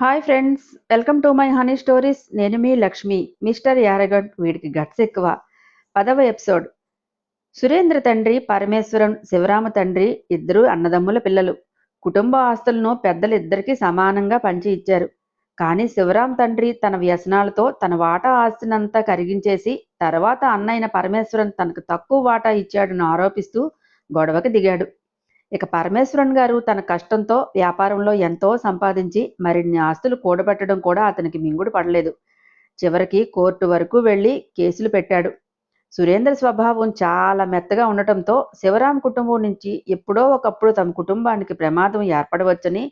Hi friends, welcome to my honey stories. నేను మీ Lakshmi. Mister యారగడ్ వీడికి guts ఎక్కువ. 10వ ఎపిసోడ్. సురేంద్ర తండ్రి పరమేశ్వరం, శివరామ తండ్రి ఇద్దరు అన్నదమ్ముల పిల్లలు. కుటుంబ ఆస్తులను పెద్దలిద్దరికీ సమానంగా పంచి ఇచ్చారు. కానీ శివరాం తండ్రి తన వ్యసనాలతో తన వాటా ఆస్తినంతా కరిగించేసి తర్వాత అన్నైన పరమేశ్వరం తనకు తక్కువ వాటా ఇచ్చాడని ఆరోపిస్తూ గొడవకి దిగాడు. ఇక పరమేశ్వరన్ గారు తన కష్టంతో వ్యాపారంలో ఎంతో సంపాదించి మరిన్ని ఆస్తులు కూడబెట్టడం కూడా అతనికి మింగుడు పడలేదు. చివరికి కోర్టు వరకు వెళ్లి కేసులు పెట్టాడు. సురేంద్ర స్వభావం చాలా మెత్తగా ఉండటంతో శివరాం కుటుంబం నుంచి ఎప్పుడో ఒకప్పుడు తమ కుటుంబానికి ప్రమాదం ఏర్పడవచ్చని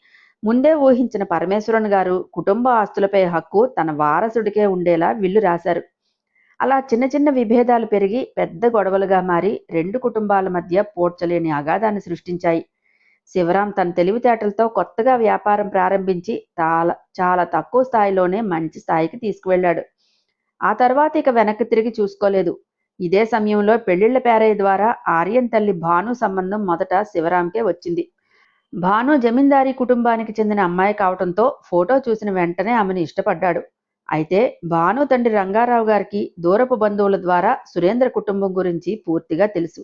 ముందే ఊహించిన పరమేశ్వరన్ గారు కుటుంబ ఆస్తులపై హక్కు తన వారసుడికే ఉండేలా విల్లు రాశారు. అలా చిన్న చిన్న విభేదాలు పెరిగి పెద్ద గొడవలుగా మారి రెండు కుటుంబాల మధ్య పోడ్చలేని అగాధాన్ని సృష్టించాయి. శివరాం తన తెలివితేటలతో కొత్తగా వ్యాపారం ప్రారంభించి చాలా తక్కువ స్థాయిలోనే మంచి స్థాయికి తీసుకువెళ్ళాడు. ఆ తర్వాత ఇక వెనక్కి తిరిగి చూసుకోలేదు. ఇదే సమయంలో పెళ్లిళ్ల పేరయ్య ద్వారా ఆర్యన్ తల్లి భాను సంబంధం మొదట శివరాంకే వచ్చింది. భాను జమీందారీ కుటుంబానికి చెందిన అమ్మాయి కావటంతో ఫోటో చూసిన వెంటనే ఆమెను ఇష్టపడ్డాడు. అయితే భాను తండ్రి రంగారావు గారికి దూరపు బంధువుల ద్వారా సురేంద్ర కుటుంబం గురించి పూర్తిగా తెలుసు.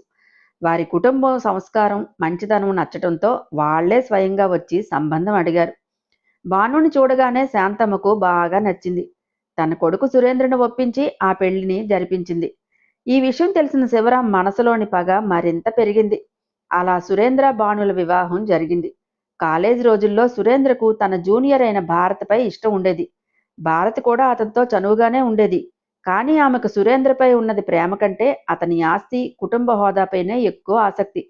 వారి కుటుంబం సంస్కారం, మంచితనం నచ్చటంతో వాళ్లే స్వయంగా వచ్చి సంబంధం అడిగారు. భానుని చూడగానే శాంతమ్మకు బాగా నచ్చింది. తన కొడుకు సురేంద్రను ఒప్పించి ఆ పెళ్లిని జరిపించింది. ఈ విషయం తెలిసిన శివరాం మనసులోని పగ మరింత పెరిగింది. అలా సురేంద్ర భానుల వివాహం జరిగింది. కాలేజీ రోజుల్లో సురేంద్రకు తన జూనియర్ అయిన భారత్పై ఇష్టం ఉండేది. భారత్ కూడా అతనితో చనువుగానే ఉండేది. కానీ ఆమెకు సురేంద్రపై ఉన్నది ప్రేమ కంటే అతని ఆస్తి, కుటుంబ హోదాపైనే ఎక్కువ ఆసక్తి.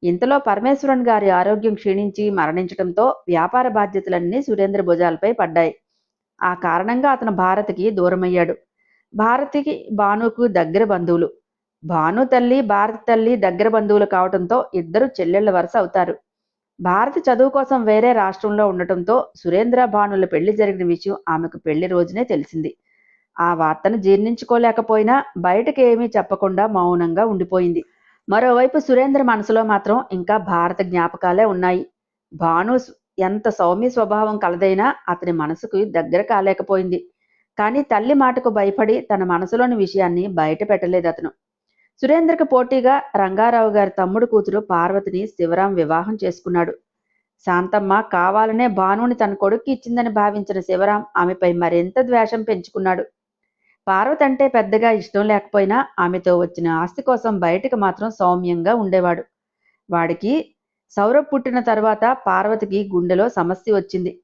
ఇంతలో పరమేశ్వరన్ గారి ఆరోగ్యం క్షీణించి మరణించడంతో వ్యాపార బాధ్యతలన్నీ సురేంద్ర భుజాలపై పడ్డాయి. ఆ కారణంగా అతను భారత్కి దూరమయ్యాడు. భారతికి భానుకు దగ్గర బంధువులు. భాను తల్లి, భారతి తల్లి దగ్గర బంధువులు కావడంతో ఇద్దరు చెల్లెళ్ల వరుస అవుతారు. భారతి చదువు కోసం వేరే రాష్ట్రంలో ఉండటంతో సురేంద్ర భానుల పెళ్లి జరిగిన విషయం ఆమెకు పెళ్లి రోజునే తెలిసింది. ఆ వార్తను జీర్ణించుకోలేకపోయినా బయటకు ఏమీ చెప్పకుండా మౌనంగా ఉండిపోయింది. మరోవైపు సురేంద్ర మనసులో మాత్రం ఇంకా భారత జ్ఞాపకాలే ఉన్నాయి. భాను ఎంత సౌమ్య స్వభావం కలదైనా అతని మనసుకు దగ్గర కాలేకపోయింది. కానీ తల్లి మాటకు భయపడి తన మనసులోని విషయాన్ని బయట పెట్టలేదు అతను. సురేంద్రకు పోటీగా రంగారావు గారి తమ్ముడు కూతురు పార్వతిని శివరాం వివాహం చేసుకున్నాడు. శాంతమ్మ కావాలనే భానుని తన కొడుక్కి ఇచ్చిందని భావించిన శివరాం ఆమెపై మరింత ద్వేషం పెంచుకున్నాడు. పార్వతి అంటే పెద్దగా ఇష్టం లేకపోయినా ఆమెతో వచ్చిన ఆస్తి కోసం బయటకు మాత్రం సౌమ్యంగా ఉండేవాడు. వాడికి సౌరభ్ పుట్టిన తర్వాత పార్వతికి గుండెలో సమస్య వచ్చింది.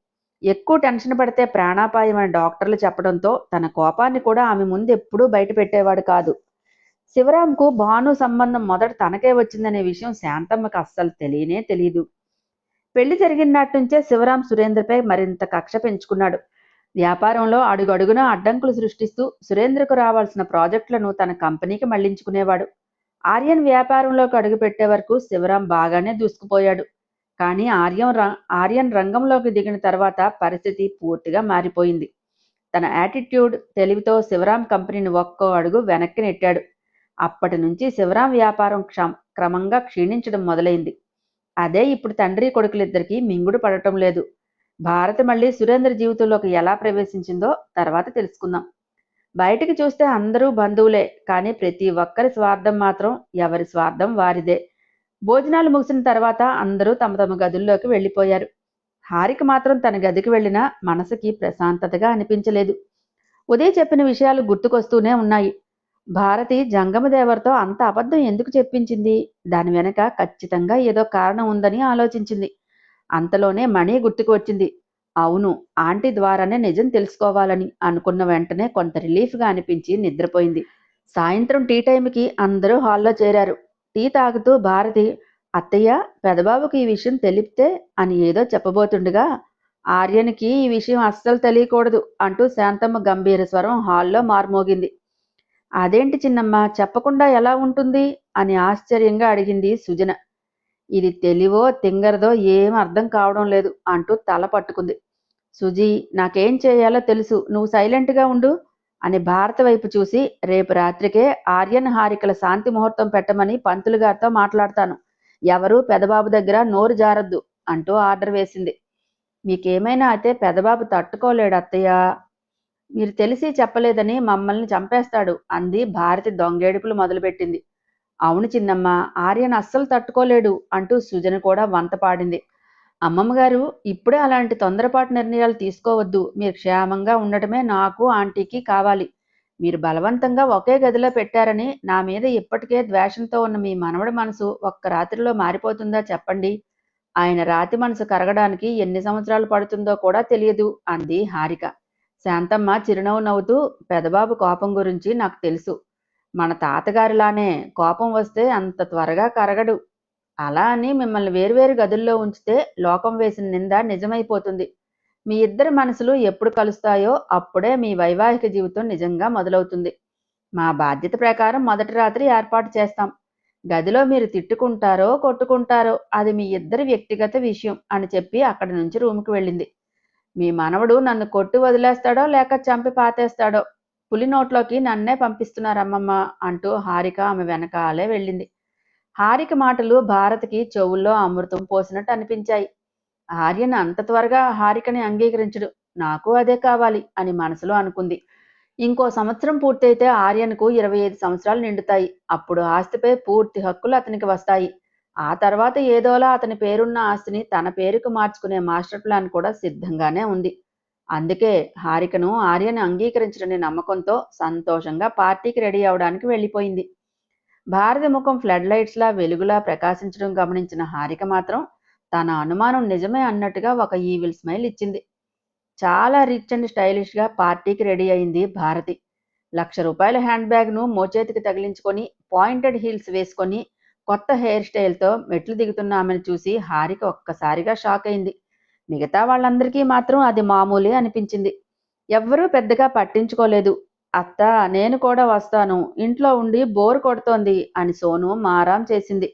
ఎక్కువ టెన్షన్ పడితే ప్రాణాపాయం అని డాక్టర్లు చెప్పడంతో తన కోపాన్ని కూడా ఆమె ముందు ఎప్పుడూ బయట పెట్టేవాడు కాదు. శివరాంకు భాను సంబంధం మొదట తనకే వచ్చిందనే విషయం శాంతమ్మకు అస్సలు తెలియదు. పెళ్లి జరిగిన నాటి నుంచే శివరాం సురేంద్రపై మరింత కక్ష పెంచుకున్నాడు. వ్యాపారంలో అడుగడుగునా అడ్డంకులు సృష్టిస్తూ సురేంద్రకు రావాల్సిన ప్రాజెక్టులను తన కంపెనీకి మళ్లించుకునేవాడు. ఆర్యన్ వ్యాపారంలోకి అడుగుపెట్టే వరకు శివరాం బాగానే దూసుకుపోయాడు. కానీ ఆర్యన్ రంగంలోకి దిగిన తర్వాత పరిస్థితి పూర్తిగా మారిపోయింది. తన యాటిట్యూడ్, తెలివితో శివరాం కంపెనీని ఒక్కో అడుగు వెనక్కి నెట్టాడు. అప్పటి నుంచి శివరాం వ్యాపారం క్రమంగా క్షీణించడం మొదలైంది. అదే ఇప్పుడు తండ్రి కొడుకులిద్దరికీ మింగుడు పడటం లేదు. భారతి మళ్ళీ సురేంద్ర జీవితంలోకి ఎలా ప్రవేశించిందో తర్వాత తెలుసుకుందాం. బయటికి చూస్తే అందరూ బంధువులే, కానీ ప్రతి ఒక్కరి స్వార్థం మాత్రం ఎవరి స్వార్థం వారిదే. భోజనాలు ముగిసిన తర్వాత అందరూ తమ తమ గదుల్లోకి వెళ్ళిపోయారు. హారిక మాత్రం తన గదికి వెళ్ళినా మనసుకి ప్రశాంతతగా అనిపించలేదు. ఉదయ్ చెప్పిన విషయాలు గుర్తుకొస్తూనే ఉన్నాయి. భారతి జంగమదేవర్తో అంత అబద్ధం ఎందుకు చెప్పించింది? దాని వెనక ఖచ్చితంగా ఏదో కారణం ఉందని ఆలోచించింది. అంతలోనే మణి గుర్తుకు వచ్చింది. అవును, ఆంటీ ద్వారానే నిజం తెలుసుకోవాలని అనుకున్న వెంటనే కొంత రిలీఫ్గా అనిపించి నిద్రపోయింది. సాయంత్రం టీ టైంకి అందరూ హాల్లో చేరారు. టీ తాగుతూ భారతి, అత్తయ్య, పెదబాబుకి ఈ విషయం తెలిపితే అని ఏదో చెప్పబోతుండగా, ఆర్యనికి ఈ విషయం అస్సలు తెలియకూడదు అంటూ శాంతమ్మ గంభీర స్వరం హాల్లో మార్మోగింది. అదేంటి చిన్నమ్మ, చెప్పకుండా ఎలా ఉంటుంది అని ఆశ్చర్యంగా అడిగింది సుజన. ఇది తెలివో తింగరదో ఏం అర్థం కావడం లేదు అంటూ తల పట్టుకుంది. సుజీ, నాకేం చేయాలో తెలుసు, నువ్వు సైలెంట్గా ఉండు అని భారత వైపు చూసి, రేపు రాత్రికే ఆర్యన్ హారికల శాంతి ముహూర్తం పెట్టమని పంతులు గారితో మాట్లాడతాను. ఎవరూ పెదబాబు దగ్గర నోరు జారద్దు అంటూ ఆర్డర్ వేసింది. మీకేమైనా అయితే పెదబాబు తట్టుకోలేడు అత్తయ్య. మీరు తెలిసి చెప్పలేదని మమ్మల్ని చంపేస్తాడు అంది భారతి దొంగేడుపులు మొదలుపెట్టింది. అవును చిన్నమ్మ, ఆర్యన్ అస్సలు తట్టుకోలేడు అంటూ సుజన కూడా వంత పాడింది. అమ్మమ్మగారు, ఇప్పుడే అలాంటి తొందరపాటు నిర్ణయాలు తీసుకోవద్దు. మీరు క్షేమంగా ఉండటమే నాకు ఆంటీకి కావాలి. మీరు బలవంతంగా ఒకే గదిలో పెట్టారని నా మీద ఇప్పటికే ద్వేషంతో ఉన్న మీ మనవడి మనసు ఒక్క రాత్రిలో మారిపోతుందా చెప్పండి. ఆయన రాతి మనసు కరగడానికి ఎన్ని సంవత్సరాలు పడుతుందో కూడా తెలియదు అంది హారిక. శాంతమ్మ చిరునవ్వు నవ్వుతూ, పెదబాబు కోపం గురించి నాకు తెలుసు. మన తాతగారిలానే కోపం వస్తే అంత త్వరగా కరగడు. అలా అని మిమ్మల్ని వేర్వేరు గదుల్లో ఉంచితే లోకం వేసిన నింద నిజమైపోతుంది. మీ ఇద్దరి మనసులు ఎప్పుడు కలుస్తాయో అప్పుడే మీ వైవాహిక జీవితం నిజంగా మొదలవుతుంది. మా బాధ్యత ప్రకారం మొదటి రాత్రి ఏర్పాటు చేస్తాం. గదిలో మీరు తిట్టుకుంటారో కొట్టుకుంటారో అది మీ ఇద్దరి వ్యక్తిగత విషయం అని చెప్పి అక్కడి నుంచి రూముకి వెళ్ళింది. మీ మనవడు నన్ను కొట్టి వదిలేస్తాడో లేక చంపి పాతేస్తాడో, పులి నోట్లోకి నన్నే పంపిస్తున్నారమ్మమ్మ అంటూ హారిక ఆమె వెనకాలే వెళ్ళింది. హారిక మాటలు భారతికి చెవుల్లో అమృతం పోసినట్టు అనిపించాయి. ఆర్యన్ అంత త్వరగా హారికని అంగీకరించడు. నాకు అదే కావాలి అని మనసులో అనుకుంది. ఇంకో సంవత్సరం పూర్తయితే ఆర్యన్కు 25 సంవత్సరాలు నిండుతాయి. అప్పుడు ఆస్తిపై పూర్తి హక్కులు అతనికి వస్తాయి. ఆ తర్వాత ఏదోలా అతని పేరున్న ఆస్తిని తన పేరుకు మార్చుకునే మాస్టర్ ప్లాన్ కూడా సిద్ధంగానే ఉంది. అందుకే హారికను ఆర్యన్ అంగీకరించడని నమ్మకంతో సంతోషంగా పార్టీకి రెడీ అవడానికి వెళ్ళిపోయింది. భారతి ముఖం ఫ్లడ్ లైట్స్లా వెలుగులా ప్రకాశించడం గమనించిన హారిక మాత్రం తన అనుమానం నిజమే అన్నట్టుగా ఒక ఈవిల్ స్మైల్ ఇచ్చింది. చాలా రిచ్ అండ్ స్టైలిష్గా పార్టీకి రెడీ అయింది భారతి. ₹1,00,000 హ్యాండ్ బ్యాగ్ను మోచేతికి తగిలించుకొని పాయింటెడ్ హీల్స్ వేసుకొని కొత్త హెయిర్ స్టైల్తో మెట్లు దిగుతున్న ఆమెను చూసి హారిక ఒక్కసారిగా షాక్ అయింది. మిగతా వాళ్ళందరికీ మాత్రం అది మామూలే అనిపించింది. ఎవ్వరూ పెద్దగా పట్టించుకోలేదు. అత్త, నేను కూడా వస్తాను, ఇంట్లో ఉండి బోర్ కొడుతోంది అని సోను మారాం చేసింది.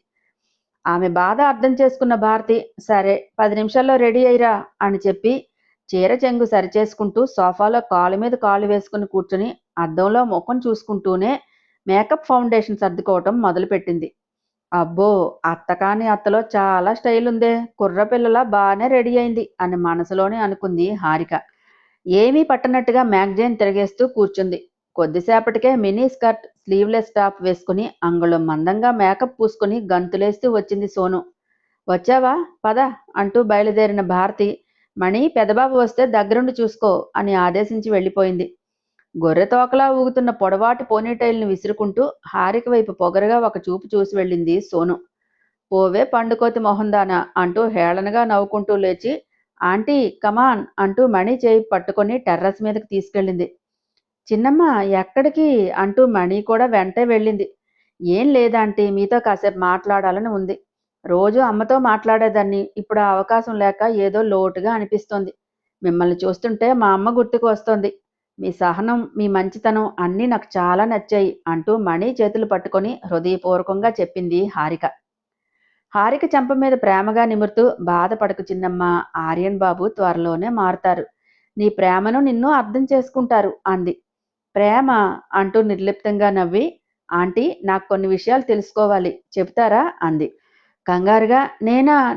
ఆమె బాధ అర్థం చేసుకున్న భారతి, సరే 10 నిమిషాల్లో రెడీ అయ్యిరా అని చెప్పి చీర చెంగు సరిచేసుకుంటూ సోఫాలో కాలు మీద కాలు వేసుకుని కూర్చుని అద్దంలో ముఖం చూసుకుంటూనే మేకప్ ఫౌండేషన్ సర్దుకోవటం మొదలుపెట్టింది. అబ్బో, అత్త కాని అత్తలో చాలా స్టైల్ ఉందే, కుర్రపిల్లలా బాగానే రెడీ అయింది అని మనసులోనే అనుకుంది హారిక. ఏమీ పట్టనట్టుగా మ్యాగజైన్ తిరగేస్తూ కూర్చుంది. కొద్దిసేపటికే మినీ స్కర్ట్, స్లీవ్లెస్ టాప్ వేసుకుని అంగుళం మందంగా మేకప్ పూసుకుని గంతులేస్తూ వచ్చింది సోను. వచ్చావా, పద అంటూ బయలుదేరిన భారతి, మణి పెదబాబు వస్తే దగ్గరుండి చూసుకో అని ఆదేశించి వెళ్ళిపోయింది. గొర్రెతోకలా ఊగుతున్న పొడవాటి పోనీటైల్ని విసురుకుంటూ హారిక వైపు పొగరుగా ఒక చూపు చూసి వెళ్ళింది సోను. పోవే పండుకోతి మొహందానా అంటూ హేళనగా నవ్వుకుంటూ లేచి, ఆంటీ కమాన్ అంటూ మణి చేయి పట్టుకొని టెర్రస్ మీదకి తీసుకెళ్ళింది. చిన్నమ్మ, ఎక్కడికి అంటూ మణి కూడా వెంటే వెళ్ళింది. ఏం లేదాంటీ, మీతో కాసేపు మాట్లాడాలని ఉంది. రోజు అమ్మతో మాట్లాడేదాన్ని, ఇప్పుడు ఆ అవకాశం లేక ఏదో లోటుగా అనిపిస్తోంది. మిమ్మల్ని చూస్తుంటే మా అమ్మ గుర్తుకు వస్తోంది. మీ సహనం, మీ మంచితనం అన్నీ నాకు చాలా నచ్చాయి అంటూ మణి చేతులు పట్టుకొని హృదయపూర్వకంగా చెప్పింది హారిక. హారిక చెంప మీద ప్రేమగా నిమురుతూ, బాధపడకు చిన్నమ్మ, ఆర్యన్ బాబు త్వరలోనే మారుతారు. నీ ప్రేమను నిన్ను అర్థం చేసుకుంటారు అంది. ప్రేమ అంటూ నిర్లిప్తంగా నవ్వి, ఆంటీ నాకు కొన్ని విషయాలు తెలుసుకోవాలి, చెప్తారా అంది. కంగారుగా,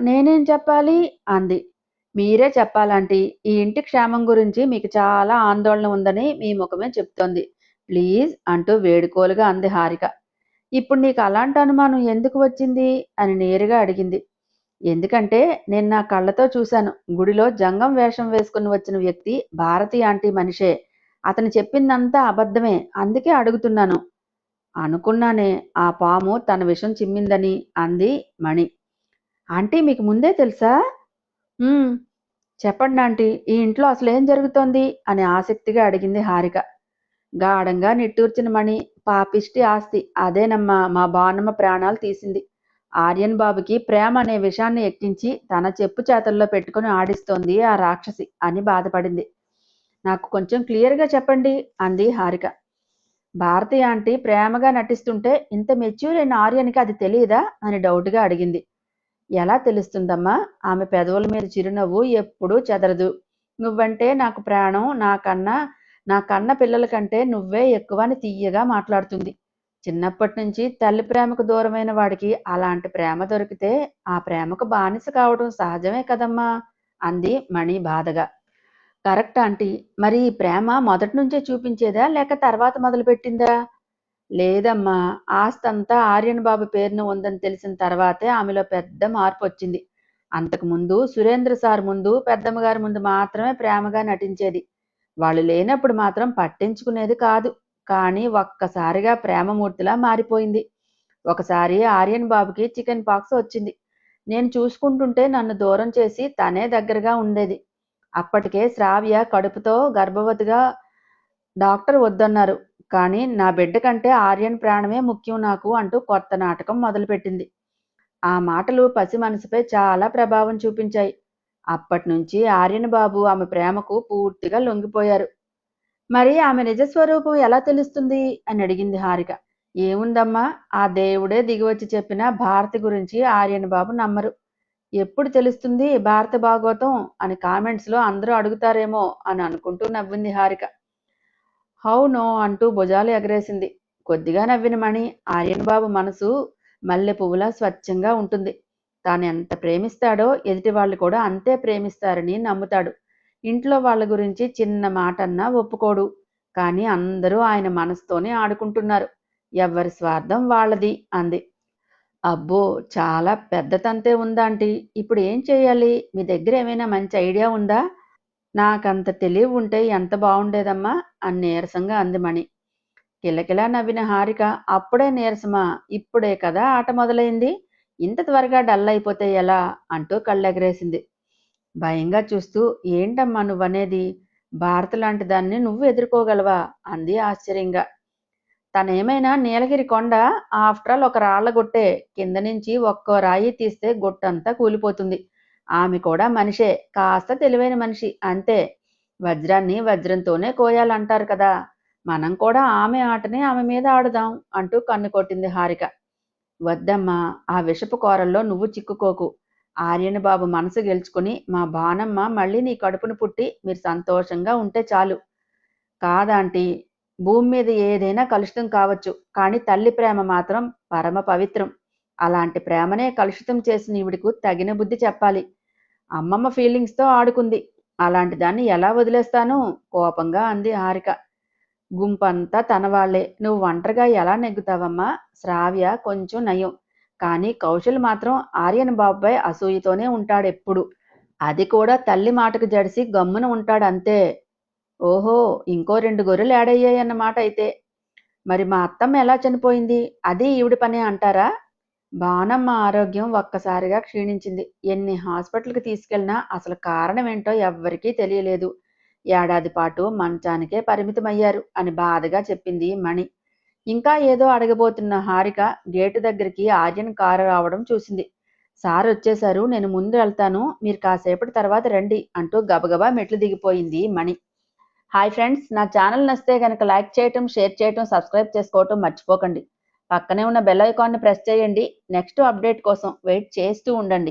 నేనేం చెప్పాలి అంది. మీరే చెప్పాలంటీ, ఈ ఇంటి క్షేమం గురించి మీకు చాలా ఆందోళన ఉందని మీ ముఖమే చెప్తోంది. ప్లీజ్ అంటూ వేడుకోలుగా అంది హారిక. ఇప్పుడు నీకు అలాంటి అనుమానం ఎందుకు వచ్చింది అని నేరుగా అడిగింది. ఎందుకంటే నేను నా కళ్ళతో చూశాను. గుడిలో జంగం వేషం వేసుకుని వచ్చిన వ్యక్తి భారతి ఆంటీ మనిషే. అతను చెప్పిందంతా అబద్ధమే, అందుకే అడుగుతున్నాను. అనుకున్నానే, ఆ పాము తన విషం చిమ్మిందని అంది మణి. ఆంటీ మీకు ముందే తెలుసా? చెప్పండి ఆంటీ, ఈ ఇంట్లో అసలేం జరుగుతోంది అని ఆసక్తిగా అడిగింది హారిక. గాఢంగా నిట్టూర్చిన మణి, పాపిష్టి ఆస్తి అదేనమ్మా మా బాణమ్మ ప్రాణాలు తీసింది. ఆర్యన్ బాబుకి ప్రేమ అనే విషాన్ని ఎక్కించి తన చెప్పు చేతల్లో పెట్టుకుని ఆడిస్తోంది ఆ రాక్షసి అని బాధపడింది. నాకు కొంచెం క్లియర్గా చెప్పండి అంది హారిక. భారతి ఆంటీ ప్రేమగా నటిస్తుంటే ఇంత మెచ్యూర్ అయిన ఆర్యన్కి అది తెలియదా అని డౌట్గా అడిగింది. ఎలా తెలుస్తుందమ్మా? ఆమె పెదవుల మీద చిరునవ్వు ఎప్పుడూ చెదరదు. నువ్వంటే నాకు ప్రాణం, నా కన్న పిల్లల కంటే నువ్వే ఎక్కువ అని తీయగా మాట్లాడుతుంది. చిన్నప్పటి నుంచి తల్లి ప్రేమకు దూరమైన వాడికి అలాంటి ప్రేమ దొరికితే ఆ ప్రేమకు బానిస కావడం సహజమే కదమ్మా అంది మణి బాధగా. Correct aunty. మరి ఈ ప్రేమ మొదటి నుంచే చూపించేదా లేక తర్వాత మొదలుపెట్టిందా? లేదమ్మా, ఆస్తంతా ఆర్యన్ బాబు పేరున ఉందని తెలిసిన తర్వాతే ఆమెలో పెద్ద మార్పు వచ్చింది. అంతకుముందు సురేంద్ర సార్ ముందు, పెద్దమ్మగారి ముందు మాత్రమే ప్రేమగా నటించేది. వాళ్ళు లేనప్పుడు మాత్రం పట్టించుకునేది కాదు. కానీ ఒక్కసారిగా ప్రేమమూర్తిలా మారిపోయింది. ఒకసారి ఆర్యన్ బాబుకి చికెన్ పాక్స్ వచ్చింది. నేను చూసుకుంటుంటే నన్ను దూరం చేసి తనే దగ్గరగా ఉండేది. అప్పటికే శ్రావ్య కడుపుతో గర్భవతిగా. డాక్టర్ వద్దన్నారు. కానీ నా బిడ్డ కంటే ఆర్యన్ ప్రాణమే ముఖ్యం నాకు అంటూ కొత్త నాటకం మొదలుపెట్టింది. ఆ మాటలు పసి మనసుపై చాలా ప్రభావం చూపించాయి. అప్పట్నుంచి ఆర్యన్ బాబు ఆమె ప్రేమకు పూర్తిగా లొంగిపోయారు. మరి ఆమె నిజస్వరూపం ఎలా తెలుస్తుంది అని అడిగింది హారిక. ఏముందమ్మా, ఆ దేవుడే దిగివచ్చి చెప్పిన భారతి గురించి ఆర్యన్ బాబు నమ్మరు. ఎప్పుడు తెలుస్తుంది భారత భాగవతం అని కామెంట్స్లో అందరూ అడుగుతారేమో అని అనుకుంటూ నవ్వింది హారిక. హౌ నో అంటూ భుజాలు ఎగరేసింది. కొద్దిగా నవ్విన మణి, ఆర్యన్ బాబు మనసు మల్లె పువ్వులా స్వచ్ఛంగా ఉంటుంది. తాను ఎంత ప్రేమిస్తాడో ఎదుటి వాళ్ళు కూడా అంతే ప్రేమిస్తారని నమ్ముతాడు. ఇంట్లో వాళ్ళ గురించి చిన్న మాట అన్నా ఒప్పుకోడు. కానీ అందరూ ఆయన మనసుతోనే ఆడుకుంటున్నారు. ఎవరి స్వార్థం వాళ్ళది అంది. అబ్బో, చాలా పెద్ద తంతే ఉందాంటీ. ఇప్పుడు ఏం చేయాలి? మీ దగ్గర ఏమైనా మంచి ఐడియా ఉందా? నాకంత తెలివి ఉంటే ఎంత బాగుండేదమ్మా అని నీరసంగా అంది మణి. కిలకిలా నవ్విన హారిక, అప్పుడే నీరసమా? ఇప్పుడే కదా ఆట మొదలైంది. ఇంత త్వరగా డల్ అయిపోతే ఎలా అంటూ కళ్ళెగరేసింది. భయంగా చూస్తూ, ఏంటమ్మా నువ్వనేది? భారత లాంటి దాన్ని నువ్వు ఎదుర్కోగలవా అంది ఆశ్చర్యంగా. తనేమైనా నీలగిరి కొండ? ఆఫ్టర్ ఆల్ ఒక రాళ్ల గుట్టే. కింద నుంచి ఒక్కో రాయి తీస్తే గుట్టంతా కూలిపోతుంది. ఆమె కూడా మనిషే, కాస్త తెలివైన మనిషి అంతే. వజ్రాన్ని వజ్రంతోనే కోయాలంటారు కదా. మనం కూడా ఆమె ఆటనే ఆమె మీద ఆడుదాం అంటూ కన్ను కొట్టింది హారిక. వద్దమ్మా, ఆ విషపు కోరల్లో నువ్వు చిక్కుకోకు. ఆర్యన్ బాబు మనసు గెలుచుకుని మా బాణమ్మ మళ్ళీ నీ కడుపును పుట్టి మీరు సంతోషంగా ఉంటే చాలు. కాదాంటీ, భూమి మీద ఏదైనా కలుషితం కావచ్చు, కానీ తల్లి ప్రేమ మాత్రం పరమ పవిత్రం. అలాంటి ప్రేమనే కలుషితం చేసిన ఈవిడకు తగిన బుద్ధి చెప్పాలి. అమ్మమ్మ ఫీలింగ్స్తో ఆడుకుంది. అలాంటి దాన్ని ఎలా వదిలేస్తాను? కోపంగా అంది హారిక. గుంపంతా తనవాళ్లే, నువ్వు ఒంటరిగా ఎలా నెగ్గుతావమ్మా? శ్రావ్య కొంచెం నయం, కానీ కౌశల్ మాత్రం ఆర్యన్ బాబుపై అసూయతోనే ఉంటాడెప్పుడు. అది కూడా తల్లి మాటకు జడిసి గమ్మున ఉంటాడంతే. ఓహో, ఇంకో 2 గొర్రెలు యాడయ్యాయన్నమాట అయితే. మరి మా అత్తమ్మ ఎలా చనిపోయింది? అది ఈవిడి పనే అంటారా? బాణమ్మ ఆరోగ్యం ఒక్కసారిగా క్షీణించింది. ఎన్ని హాస్పిటల్కి తీసుకెళ్లినా అసలు కారణం ఏంటో ఎవ్వరికీ తెలియలేదు. ఏడాది పాటు మంచానికే పరిమితమయ్యారు అని బాధగా చెప్పింది మణి. ఇంకా ఏదో అడగబోతున్న హారిక గేటు దగ్గరికి ఆర్యన్ కారు రావడం చూసింది. సార్ వచ్చేశారు, నేను ముందు వెళ్తాను, మీరు కాసేపటి తర్వాత రండి అంటూ గబగబా మెట్లు దిగిపోయింది మణి. హాయ్ ఫ్రెండ్స్, నా ఛానల్ నచ్చితే కనుక లైక్ చేయటం, షేర్ చేయటం, సబ్స్క్రైబ్ చేసుకోవటం మర్చిపోకండి. పక్కనే ఉన్న బెల్ ఐకాన్ని ప్రెస్ చేయండి. నెక్స్ట్ అప్డేట్ కోసం వెయిట్ చేస్తూ ఉండండి.